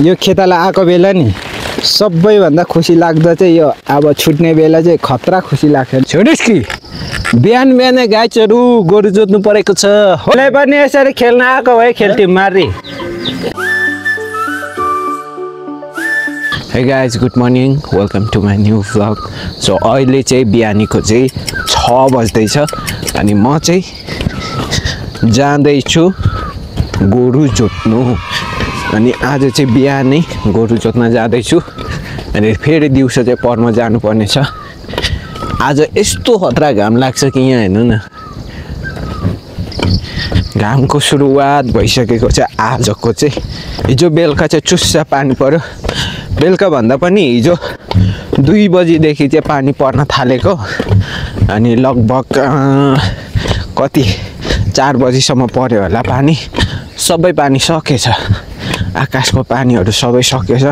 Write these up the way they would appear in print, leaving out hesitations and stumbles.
यो खेताला आएको बेला नि सबैभन्दा खुसी लाग्दो चाहिँ यो अब छुट्ने बेला चाहिँ खतरा खुसी लाग्छ। छोडिस् कि बिहान बिहानै गाईचहरू गोरु जोत्नु परेको छ। होला पनि यसरी खेल्न आएको भए खेल्थ्यौँ मारी। Hey guys good morning, welcome to my new vlog. So अहिले चाहिँ बिहानीको चाहिँ 6 बज्दैछ अनि म चाहिँ जाँदैछु गोरु जोत्नु। अनि आज चाहिँ बिहानै गोरु जोत्न जाँदैछु अनि फेरि दिउँसो चाहिँ परमा जानुपर्ने छ। आज यस्तो खतरा घाम लाग्छ कि यहाँ हेर्नु न, घामको सुरुवात भइसकेको छ आजको चाहिँ। हिजो बेलुका चाहिँ चुस्सा पानी पर्यो, बेलुका भन्दा पनि हिजो 2 बजीदेखि चाहिँ पानी पर्न थालेको अनि लगभग कति 4 बजीसम्म पर्यो होला पानी। सबै पानी सकेछ, आकाशको पानीहरू सबै सकेछ।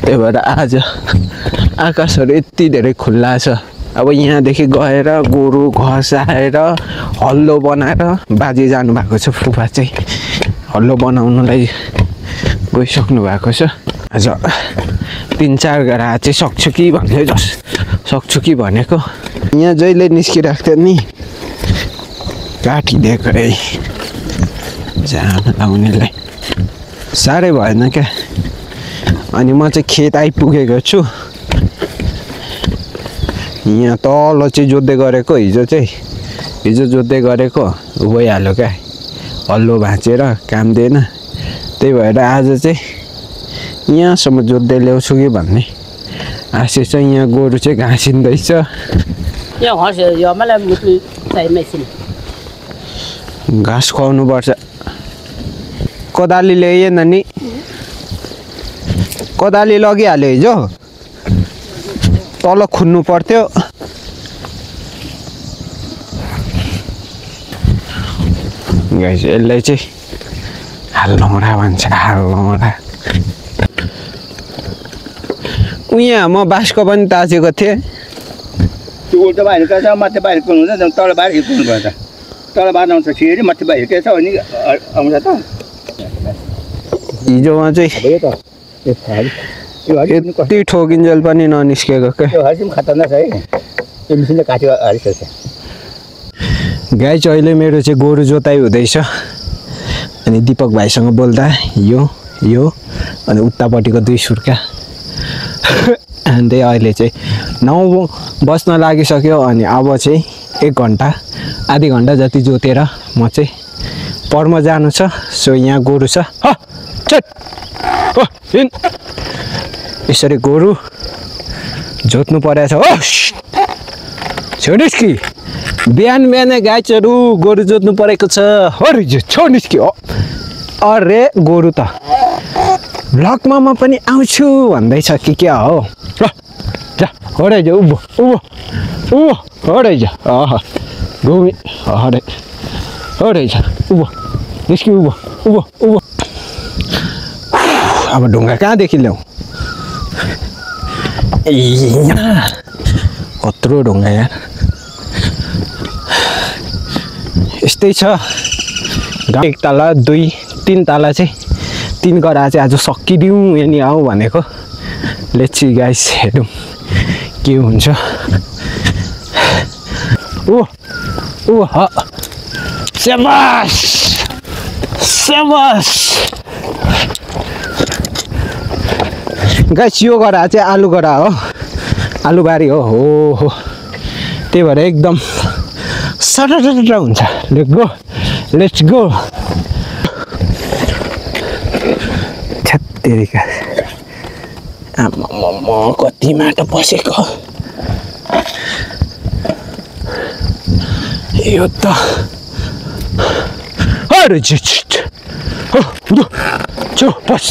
त्यही भएर आज आकाशहरू यति धेरै खुल्ला छ। अब यहाँदेखि गएर गोरु घसाएर हल्लो बनाएर बाजे जानुभएको छ। फुपा चाहिँ हल्लो बनाउनलाई गइसक्नु भएको छ। आज 3-4 गरा चाहिँ सक्छु कि भनेको यहाँ जहिले निस्किरहेको थियो नि काटिदिएको है जान लाउनेलाई साह्रै भएन क्या। अनि म चाहिँ खेत आइपुगेको छु। यहाँ तल चाहिँ जोत्दै गरेको हिजो जोत्दै गरेको गइहाल्यो क्या, हल्लो भाँचेर काम दिएन। त्यही भएर आज चाहिँ यहाँसम्म जोत्दै ल्याउँछु कि भन्ने आशा छ। यहाँ गोरु चाहिँ घाँसिँदैछ। घाँस खुवाउनु पर्छ। कोदाली ल्याएन नि, कोदाली लगिहाल्यो हिजो, तल खुन्नु पर्थ्यो। गाइस यसलाई चाहिँ हालौँडा भन्छ, हालौँडा। यहाँ म बाँसको पनि ताजेको थिएँ। त्यो उल्टो बाहिर कहाँ छ, माथि बाहिर कुन हुन्छ, तल बाहिर कुन पर्छ, तल बाहिर आउँछ फेरि माथि बाहिर के छ भने आउँछ त। हिजोमा चाहिँ यति ठोकिन्जेल पनि ननिस्केको क्या। खतरनाक छ है, त्यो मिसिनले काट्यो हालिसकेछ। गाई चाहिँ अहिले मेरो चाहिँ गोरु जोताइ हुँदैछ। अनि दिपक भाइसँग बोल्दा यो अनि उतापट्टिको 2 सुर्का। अनि त्यही अहिले चाहिँ 9 बज्न लागिसक्यो। अनि अब चाहिँ 1 घन्टा आधी घन्टा जति जोतेर म चाहिँ परमा जानु छ। सो यहाँ गोरु छ, यसरी गोरु जोत्नु परेको छ। हो छोडिस् कि बिहान बिहानै गाईचहरू गोरु जोत्नु परेको छ। छोडिस् कि अरे गोरु त भ्लगमा म पनि आउँछु भन्दैछ कि क्या हो। जा हरे जा उभो हरे जा घुमी हरे जा उभो निस्कि उभो। अब ढुङ्गा कहाँदेखि ल्याउँ? कत्रो ढुङ्गा यार। यस्तै छ। 1 तला 2 3 तला चाहिँ 3 गरा चाहिँ आज सकिदिउँ यनि आऊ भनेको। लेट्स सी गाइस, हेरौँ के हुन्छ। स्याबास गाइस, यो गरा चाहिँ आलु गरा हो, आलुबारी हो। त्यही भएर एकदम सटटट हुन्छ। Let's go. छत्तेरिका आम्मा कति माटो पसेको यो त। अरे छो बस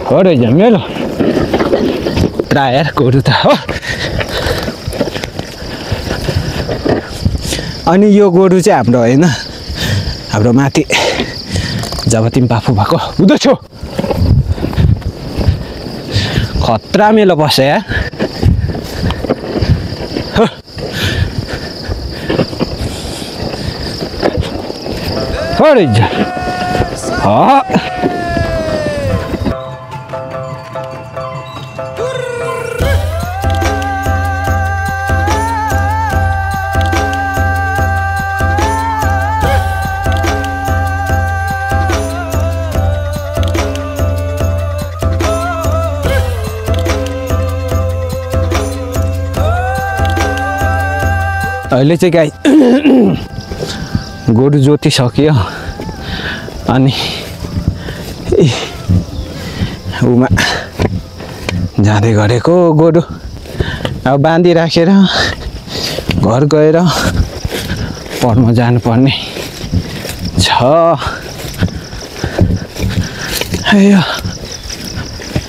अरे जमेलो ट्रायर गोरु त हो। अनि यो गोरु चाहिँ हाम्रो होइन, हाम्रो माथि जब तिमी बाफु भएको हुँदैछ। खतरा मेलो बस्छ यार। अहिले चाहिँ गाई गोरु जोतिसक्यो अनि उमा जाँदै गरेको गोरु अब बाँधिराखेर घर गएर पढ्न जानुपर्ने छ।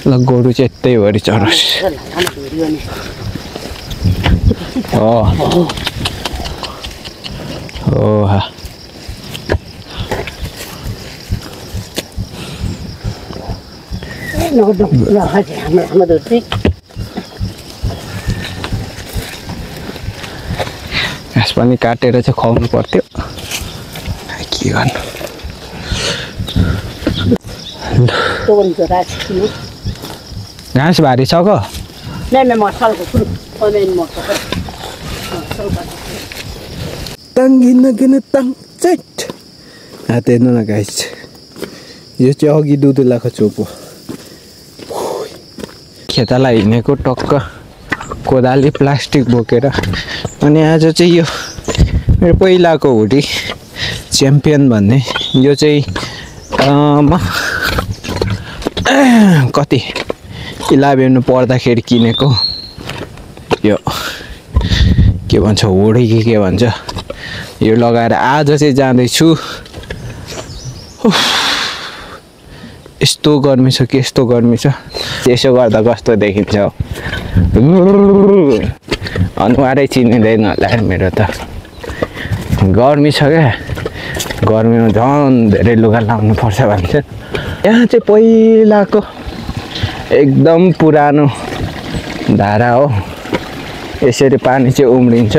ल गोरु चाहिँ यतैभरि चरोस्। ओहा घाँस पनि काटेर चाहिँ खुवाउनु पर्थ्यो, के गर्नु। घाँस भारी छ क हेर्नु न गाइस, यो चाहिँ अघि दुधुलाको चोप हो। खेताला हिँडेको टक्क कोदाली प्लास्टिक बोकेर। अनि आज चाहिँ यो मेरो पहिलाको हुडी च्याम्पियन भन्ने, यो चाहिँ म कति 11 पढ्दाखेरि किनेको। यो के भन्छ हुडी के भन्छ, यो लगाएर आज चाहिँ जाँदैछु। यस्तो गर्मी छ कि यस्तो गर्मी छ, यसो गर्दा कस्तो देखिन्छ अनुहारै चिनिँदैन होला मेरो त। गर्मी छ क्या, गर्मीमा झन् धेरै लुगा लाउनु पर्छ भन्छ। यहाँ चाहिँ पहिलाको एकदम पुरानो धारा हो, यसरी पानी चाहिँ उम्रिन्छ।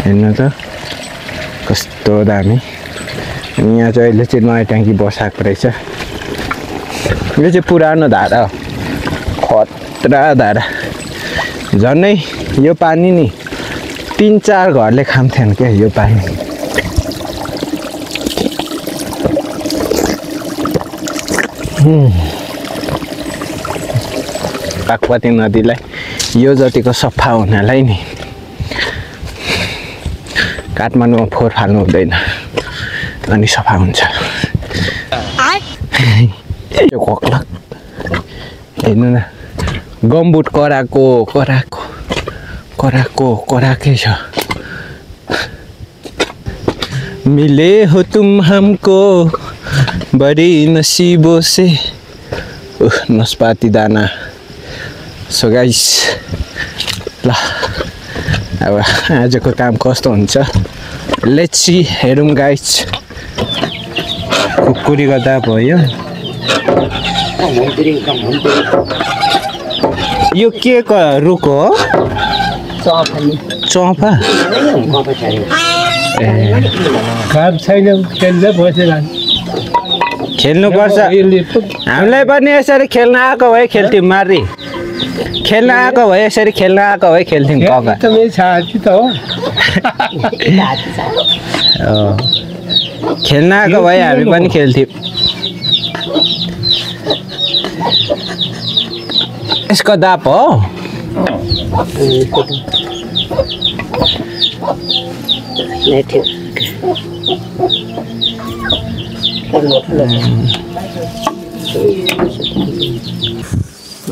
हेर्नु त कस्तो दामी। यहाँ चाहिँ अहिले चाहिँ नयाँ ट्याङ्की बसाएको रहेछ। यो चाहिँ पुरानो धारा हो, खतरा धारा। झन्डै यो पानी नि 3-4 घरले खान्थेन क्या यो पानी। बागमती नदीलाई यो जतिको सफा हुनलाई नि काठमाडौँमा फोहोर फाल्नु हुँदैन, अनि सफा हुन्छ। यो खोक्ला हेर्नु न, गम्बुट कराको कराको कराको कराकै छ। मिले हो तुम हमको बड़ी नसीबों से। नाशपाती दाना। सो गाइस, ल अब आजको काम कस्तो हुन्छ लेट्स सी, हेरौँ गाइस। कुकुरी गर्दा भयो। यो के रुख हो? चम्पा। खेल्नुपर्छ, हामीलाई पनि यसरी खेल्न आएको भए खेल्थ्यौँ। मारी खेल्न आएको भए यसरी खेल्न आएको भए खेल्थ्यौँ। खेल्न आएको भए हामी पनि खेल्थ्यौँ। यसको दाप हो।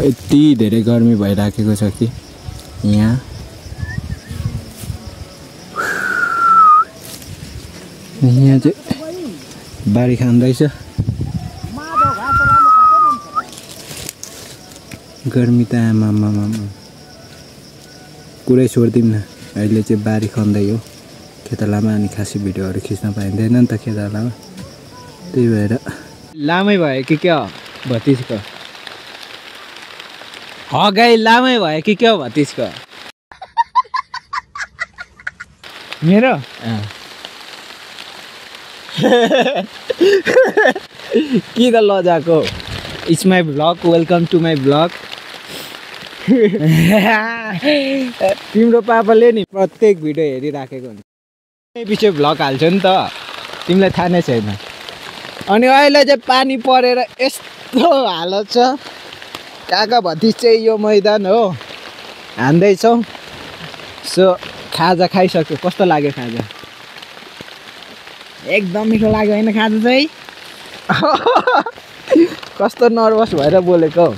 यति धेरै गर्मी भइराखेको छ कि यहाँ चाहिँ बारी खाँदैछ। गर्मी त आमा पुरै छोडिदिउँ न। अहिले चाहिँ बारी खन्दै हो खेतालामा, अनि खासी भिडियोहरू खिच्न पाइँदैन नि त खेतालामा, त्यही भएर लामै भयो कि क्या हो भतिजको? गाई लामै भयो कि क्या हो भतिजको? मेरो कि त लजाको it's my vlog welcome to my vlog तिम्रो पापाले नि प्रत्येक भिडियो हेरिराखेको हुन्छ पछि भ्लग हाल्छ नि त तिमीलाई थाहा नै छैन अनि अहिले चाहिँ पानी परेर यस्तो हालत छ काका भतिज चाहिँ यो मैदान हो हान्दैछौँ सो खाजा खाइसक्यो कस्तो लाग्यो खाजा एकदम मिठो लाग्यो होइन खाजा चाहिँ कस्तो नर्भस भएर बोलेको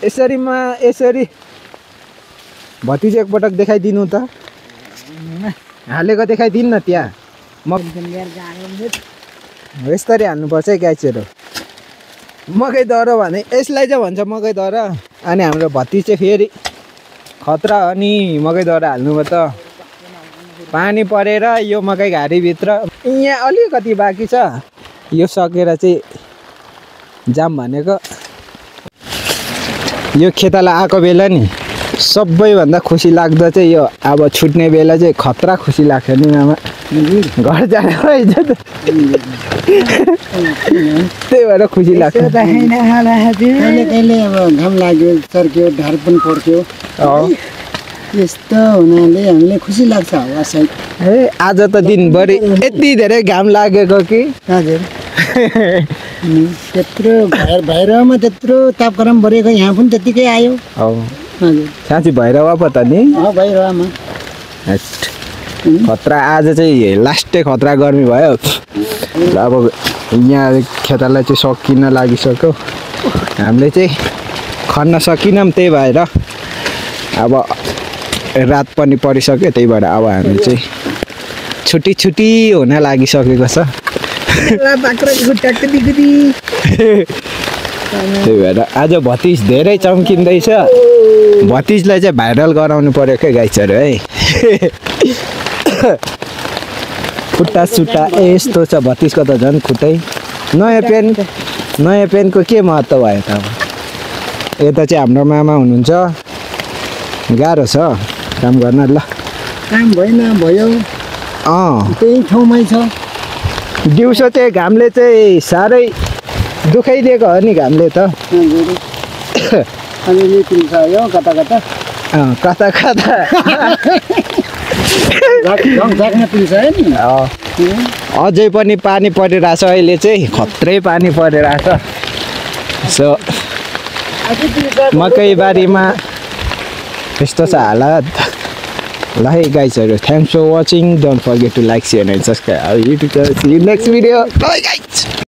यसरी भतिज एकपटक देखाइदिनु त हालेको देखाइदिनु न त्यहाँ यस्तरी हाल्नुपर्छ है गाइसहरू मकै दह्रो भने यसलाई चाहिँ भन्छ मकै दह्रो अनि हाम्रो भतिज चाहिँ फेरि खतरा हो नि मकै दह्रो हाल्नुभयो त पानी परेर यो मकै घारीभित्र यहाँ अलिकति बाँकी छ यो सकेर चाहिँ जाम भनेको यो खेताला आएको बेला नि सबैभन्दा खुसी लाग्दो चाहिँ यो अब छुट्ने बेला चाहिँ खतरा खुसी लाग्छ नि मामा घर जाने रहेछ त त्यही भएर खुसी लाग्छ कहिले अब घाम लाग्यो चर्क्यो ढाड पनि पड्क्यो यस्तो हुनाले हामीलाई खुसी लाग्छ हावा साइड ए आज त दिनभरि यति धेरै घाम लागेको कि हजुर त्यत्रो भैरवमा त्यत्रो तापक्रम बढेको यहाँ पनि त्यतिकै आयो हजुर साँच्ची भैरव पो त नि भैरवमा खतरा आज चाहिँ लास्टै खतरा गर्मी भयो अब यहाँ खेतालाई चाहिँ सकिन लागिसक्यो हामीले चाहिँ खन्न सकिनौँ त्यही भएर अब रात पनि परिसक्यो त्यही भएर अब हामी चाहिँ छुट्टी हुन लागिसकेको छ त्यही भएर आज भतिज धेरै चम्किँदैछ भतिजलाई चाहिँ भाइरल गराउनु पर्यो क्या गाइसहरू है खुट्टा सुट्टा यस्तो छ भतिजको त झन् खुट्टै नयाँ पेनको के महत्त्व भयो त अब यता चाहिँ हाम्रो मामा हुनुहुन्छ गाह्रो छ काम गर्न ल काम भएन भयो त्यही ठाउँमै छ दिउँसो चाहिँ घामले चाहिँ साह्रै दुखाइ दिएको हो नि घामले त अलिअलि पिल्छ यो कता झाक्न पिल्छ है नि अझै पनि पानी परिरहेछ अहिले चाहिँ खत्रै पानी परिरहेछ सो मकै बारीमा यस्तो छ हालत ल है गाइजहरू thanks for watching don't forget to like share and subscribe our YouTube channel see you next video bye guys